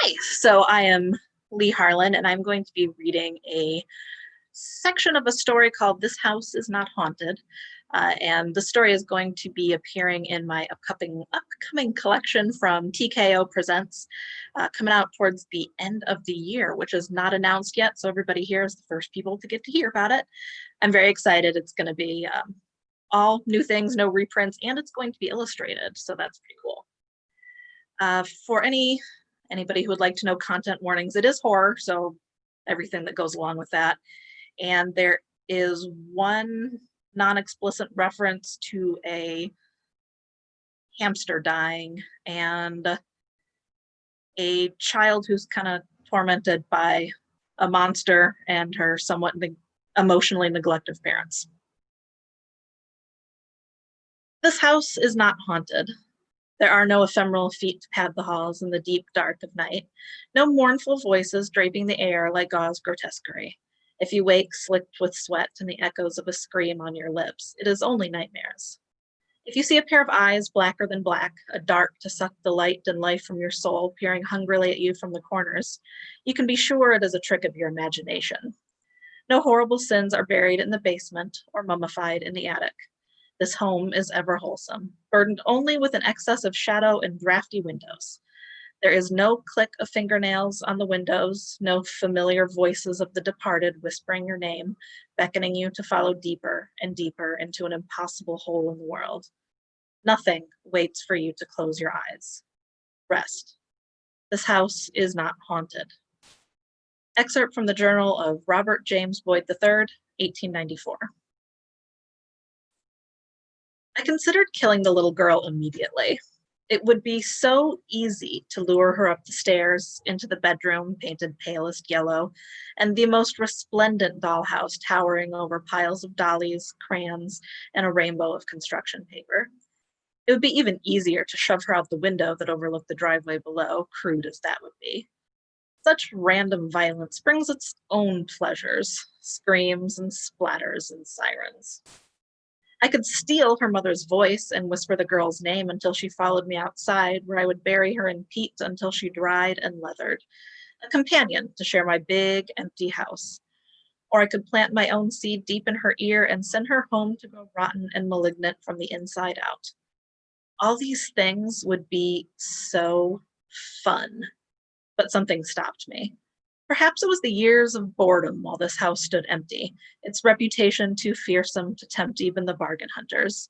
Hi, so I am Leigh Harlen, and I'm going to be reading a section of a story called This House is Not Haunted. And the story is going to be appearing in my upcoming collection from TKO Presents, coming out towards the end of the year, which is not announced yet. So everybody here is the first people to get to hear about it. I'm very excited. It's going to be all new things, no reprints, and it's going to be illustrated. So that's pretty cool. For anybody who would like to know content warnings, it is horror, so everything that goes along with that. And there is one non-explicit reference to a hamster dying and a child who's kind of tormented by a monster and her somewhat emotionally neglective parents. This house is not haunted. There are no ephemeral feet to pad the halls in the deep dark of night, no mournful voices draping the air like gauze grotesquerie. If you wake slicked with sweat and the echoes of a scream on your lips, it is only nightmares. If you see a pair of eyes blacker than black, a dart to suck the light and life from your soul peering hungrily at you from the corners, you can be sure it is a trick of your imagination. No horrible sins are buried in the basement or mummified in the attic. This home is ever wholesome, burdened only with an excess of shadow and drafty windows. There is no click of fingernails on the windows, no familiar voices of the departed whispering your name, beckoning you to follow deeper and deeper into an impossible hole in the world. Nothing waits for you to close your eyes. Rest. This house is not haunted. Excerpt from the journal of Robert James Boyd III, 1894. I considered killing the little girl immediately. It would be so easy to lure her up the stairs, into the bedroom painted palest yellow, and the most resplendent dollhouse towering over piles of dollies, crayons, and a rainbow of construction paper. It would be even easier to shove her out the window that overlooked the driveway below, crude as that would be. Such random violence brings its own pleasures, screams and splatters and sirens. I could steal her mother's voice and whisper the girl's name until she followed me outside, where I would bury her in peat until she dried and leathered, a companion to share my big, empty house. Or I could plant my own seed deep in her ear and send her home to go rotten and malignant from the inside out. All these things would be so fun, but something stopped me. Perhaps it was the years of boredom while this house stood empty, its reputation too fearsome to tempt even the bargain hunters.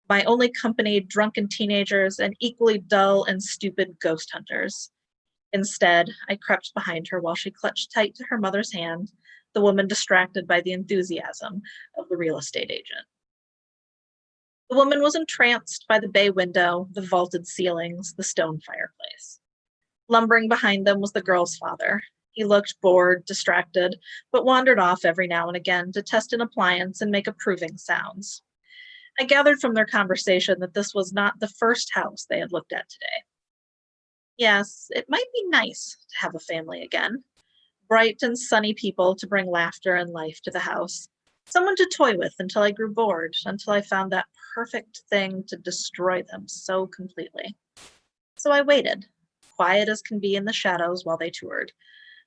My only company, drunken teenagers and equally dull and stupid ghost hunters. Instead, I crept behind her while she clutched tight to her mother's hand, the woman distracted by the enthusiasm of the real estate agent. The woman was entranced by the bay window, the vaulted ceilings, the stone fireplace. Lumbering behind them was the girl's father. He looked bored, distracted, but wandered off every now and again to test an appliance and make approving sounds. I gathered from their conversation that this was not the first house they had looked at today. Yes, it might be nice to have a family again. Bright and sunny people to bring laughter and life to the house. Someone to toy with until I grew bored, until I found that perfect thing to destroy them so completely. So I waited, quiet as can be in the shadows while they toured.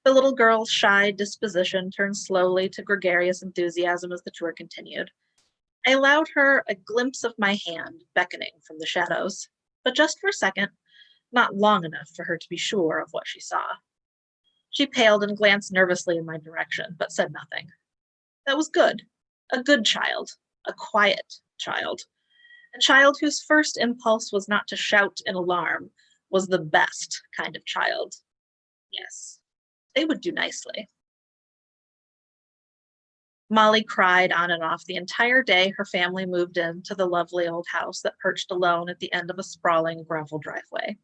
The little girl's shy disposition turned slowly to gregarious enthusiasm as the tour continued. I allowed her a glimpse of my hand beckoning from the shadows, but just for a second, not long enough for her to be sure of what she saw. She paled and glanced nervously in my direction, but said nothing. That was good. A good child. A quiet child. A child whose first impulse was not to shout in alarm, was the best kind of child. Yes, they would do nicely. Molly cried on and off the entire day her family moved into the lovely old house that perched alone at the end of a sprawling gravel driveway.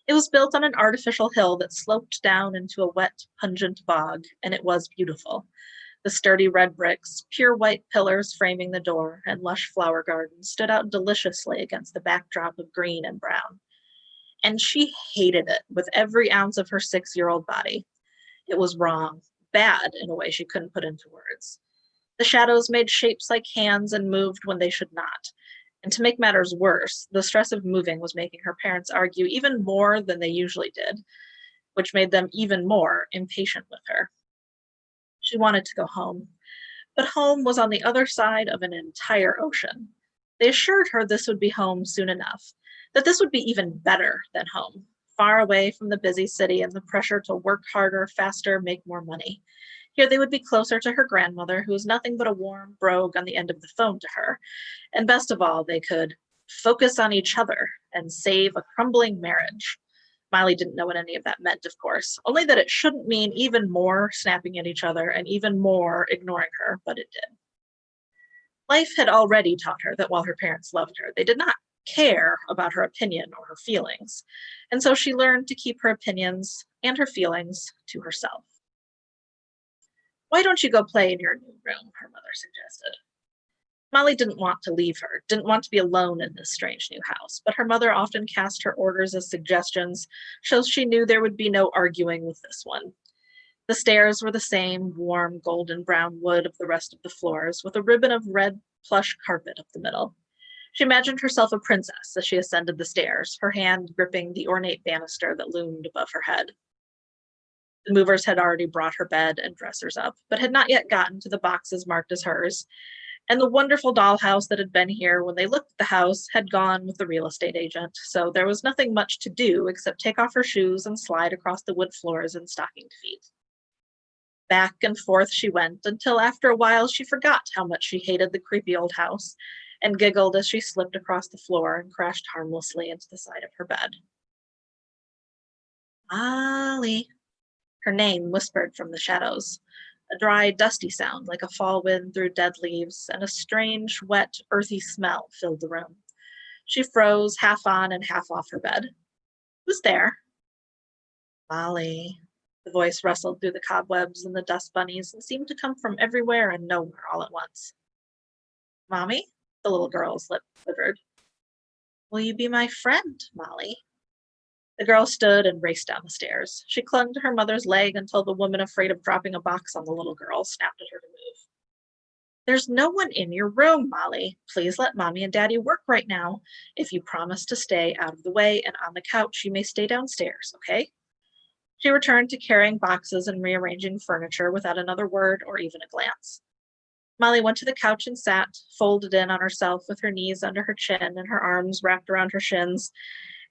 It was built on an artificial hill that sloped down into a wet, pungent bog, and it was beautiful. The sturdy red bricks, pure white pillars framing the door, and lush flower gardens stood out deliciously against the backdrop of green and brown. And she hated it with every ounce of her 6-year-old body. It was wrong, bad in a way she couldn't put into words. The shadows made shapes like hands and moved when they should not. And to make matters worse, the stress of moving was making her parents argue even more than they usually did, which made them even more impatient with her. She wanted to go home, but home was on the other side of an entire ocean. They assured her this would be home soon enough, that this would be even better than home, far away from the busy city and the pressure to work harder, faster, make more money. Here they would be closer to her grandmother, who was nothing but a warm brogue on the end of the phone to her. And best of all, they could focus on each other and save a crumbling marriage. Miley didn't know what any of that meant, of course, only that it shouldn't mean even more snapping at each other and even more ignoring her, but it did. Life had already taught her that while her parents loved her, they did not care about her opinion or her feelings. And so she learned to keep her opinions and her feelings to herself. "Why don't you go play in your new room?" her mother suggested. Molly didn't want to leave her, didn't want to be alone in this strange new house, but her mother often cast her orders as suggestions, so she knew there would be no arguing with this one. The stairs were the same warm golden brown wood of the rest of the floors, with a ribbon of red plush carpet up the middle. She imagined herself a princess as she ascended the stairs, her hand gripping the ornate banister that loomed above her head. The movers had already brought her bed and dressers up, but had not yet gotten to the boxes marked as hers, and the wonderful dollhouse that had been here when they looked at the house had gone with the real estate agent, so there was nothing much to do except take off her shoes and slide across the wood floors in stockinged feet. Back and forth she went until after a while she forgot how much she hated the creepy old house and giggled as she slipped across the floor and crashed harmlessly into the side of her bed. "Molly," her name whispered from the shadows. A dry, dusty sound like a fall wind through dead leaves, and a strange, wet, earthy smell filled the room. She froze, half on and half off her bed. "Who's there?" "Molly." The voice rustled through the cobwebs and the dust bunnies and seemed to come from everywhere and nowhere all at once. "Mommy?" The little girl's lip quivered. "Will you be my friend, Molly?" The girl stood and raced down the stairs. She clung to her mother's leg until the woman, afraid of dropping a box on the little girl, snapped at her to move. "There's no one in your room, Molly. Please let Mommy and Daddy work right now. If you promise to stay out of the way and on the couch, you may stay downstairs, okay?" She returned to carrying boxes and rearranging furniture without another word or even a glance. Molly went to the couch and sat, folded in on herself with her knees under her chin and her arms wrapped around her shins,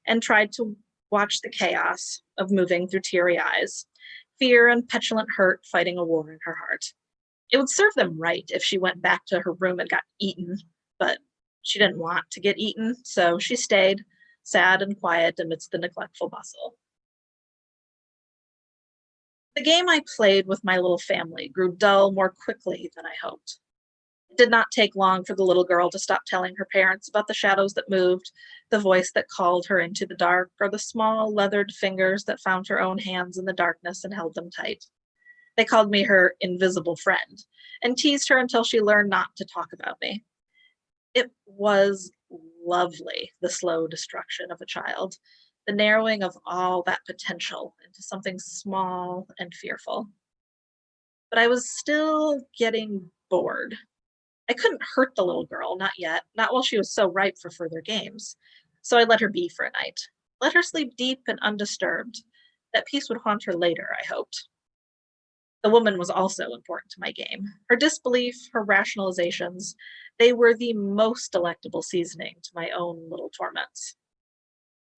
and tried to watch the chaos of moving through teary eyes, fear and petulant hurt fighting a war in her heart. It would serve them right if she went back to her room and got eaten, but she didn't want to get eaten, so she stayed, sad and quiet amidst the neglectful bustle. The game I played with my little family grew dull more quickly than I hoped. It did not take long for the little girl to stop telling her parents about the shadows that moved, the voice that called her into the dark, or the small leathered fingers that found her own hands in the darkness and held them tight. They called me her invisible friend and teased her until she learned not to talk about me. It was lovely, the slow destruction of a child, the narrowing of all that potential into something small and fearful. But I was still getting bored. I couldn't hurt the little girl, not yet, not while she was so ripe for further games. So I let her be for a night. Let her sleep deep and undisturbed. That peace would haunt her later, I hoped. The woman was also important to my game. Her disbelief, her rationalizations, they were the most delectable seasoning to my own little torments.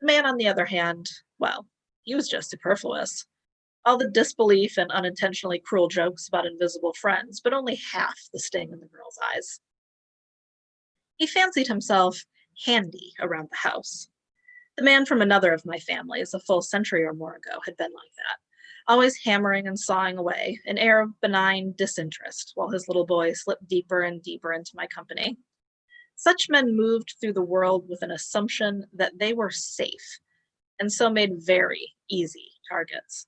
The man, on the other hand, well, he was just superfluous. All the disbelief and unintentionally cruel jokes about invisible friends, but only half the sting in the girl's eyes. He fancied himself handy around the house. The man from another of my families, a full century or more ago, had been like that, always hammering and sawing away, an air of benign disinterest, while his little boy slipped deeper and deeper into my company. Such men moved through the world with an assumption that they were safe, and so made very easy targets.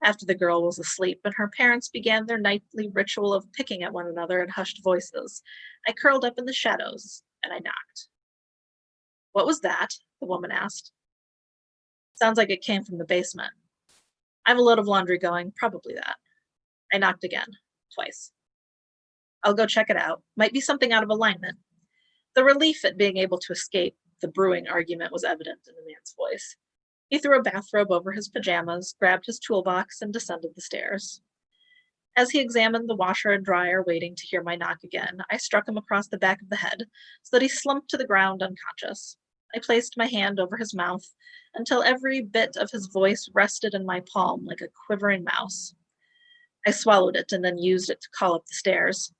After the girl was asleep and her parents began their nightly ritual of picking at one another in hushed voices, I curled up in the shadows and I knocked. "What was that?" the woman asked. "Sounds like it came from the basement. I have a load of laundry going, probably that." I knocked again, twice. "I'll go check it out. Might be something out of alignment." The relief at being able to escape the brewing argument was evident in the man's voice. He threw a bathrobe over his pajamas, grabbed his toolbox, and descended the stairs. As he examined the washer and dryer, waiting to hear my knock again, I struck him across the back of the head so that he slumped to the ground unconscious. I placed my hand over his mouth until every bit of his voice rested in my palm like a quivering mouse. I swallowed it and then used it to call up the stairs.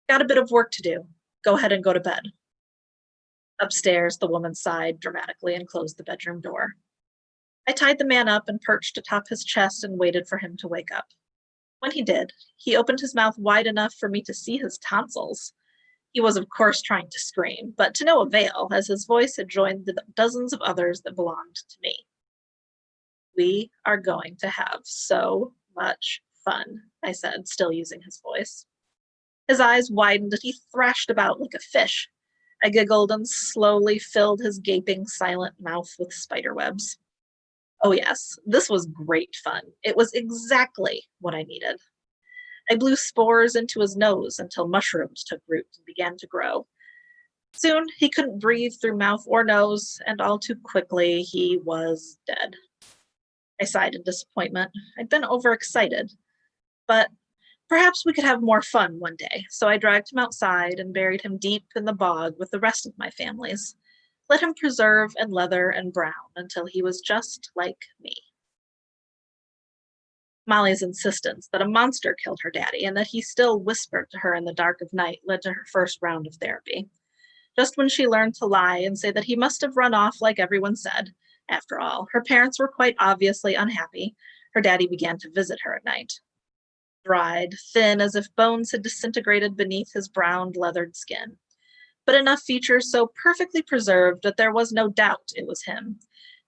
Got a bit of work to do. Go ahead and go to bed. Upstairs, the woman sighed dramatically and closed the bedroom door. I tied the man up and perched atop his chest and waited for him to wake up. When he did, he opened his mouth wide enough for me to see his tonsils. He was, of course, trying to scream, but to no avail, as his voice had joined the dozens of others that belonged to me. We are going to have so much fun, I said, still using his voice. His eyes widened and he thrashed about like a fish. I giggled and slowly filled his gaping, silent mouth with spider webs. Oh yes, this was great fun. It was exactly what I needed. I blew spores into his nose until mushrooms took root and began to grow. Soon he couldn't breathe through mouth or nose, and all too quickly he was dead. I sighed in disappointment. I'd been overexcited. But perhaps we could have more fun one day, so I dragged him outside and buried him deep in the bog with the rest of my families. Let him preserve and leather and brown until he was just like me. Molly's insistence that a monster killed her daddy and that he still whispered to her in the dark of night led to her first round of therapy. Just when she learned to lie and say that he must have run off like everyone said, after all, her parents were quite obviously unhappy, her daddy began to visit her at night. Dried, thin, as if bones had disintegrated beneath his brown, leathered skin, but enough features so perfectly preserved that there was no doubt it was him.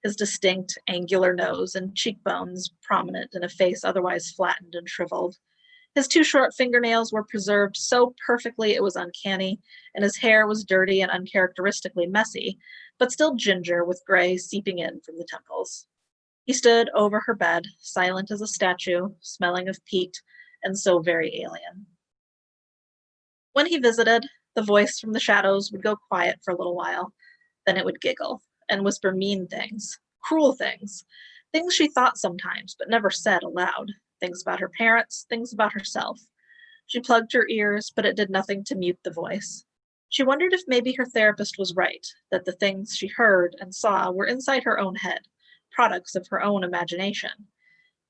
His distinct, angular nose and cheekbones prominent in a face otherwise flattened and shriveled. His two short fingernails were preserved so perfectly it was uncanny, and his hair was dirty and uncharacteristically messy, but still ginger with gray seeping in from the temples. He stood over her bed, silent as a statue, smelling of peat, and so very alien. When he visited, the voice from the shadows would go quiet for a little while. Then it would giggle and whisper mean things, cruel things, things she thought sometimes but never said aloud, things about her parents, things about herself. She plugged her ears, but it did nothing to mute the voice. She wondered if maybe her therapist was right, that the things she heard and saw were inside her own head, products of her own imagination.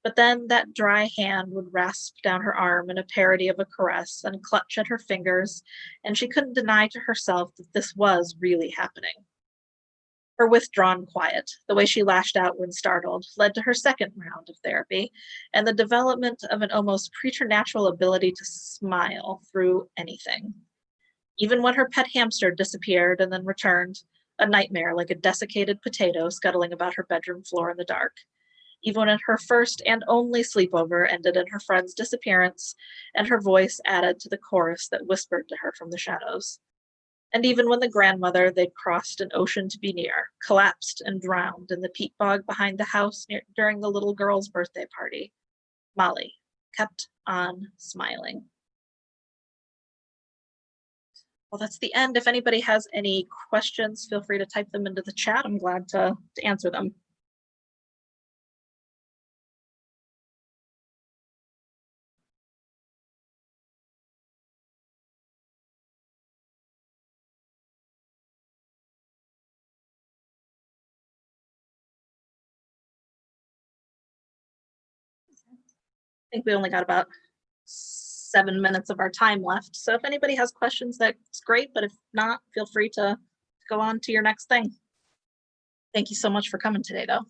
But then that dry hand would rasp down her arm in a parody of a caress and clutch at her fingers, and she couldn't deny to herself that this was really happening. Her withdrawn quiet, the way she lashed out when startled, led to her second round of therapy and the development of an almost preternatural ability to smile through anything. Even when her pet hamster disappeared and then returned, a nightmare like a desiccated potato scuttling about her bedroom floor in the dark. Even when her first and only sleepover ended in her friend's disappearance, and her voice added to the chorus that whispered to her from the shadows. And even when the grandmother they'd crossed an ocean to be near collapsed and drowned in the peat bog behind the house during the little girl's birthday party, Molly kept on smiling. Well, that's the end. If anybody has any questions, feel free to type them into the chat. I'm glad to answer them. I think we only got about 7 minutes of our time left. So if anybody has questions, that's great. But if not, feel free to go on to your next thing. Thank you so much for coming today, though.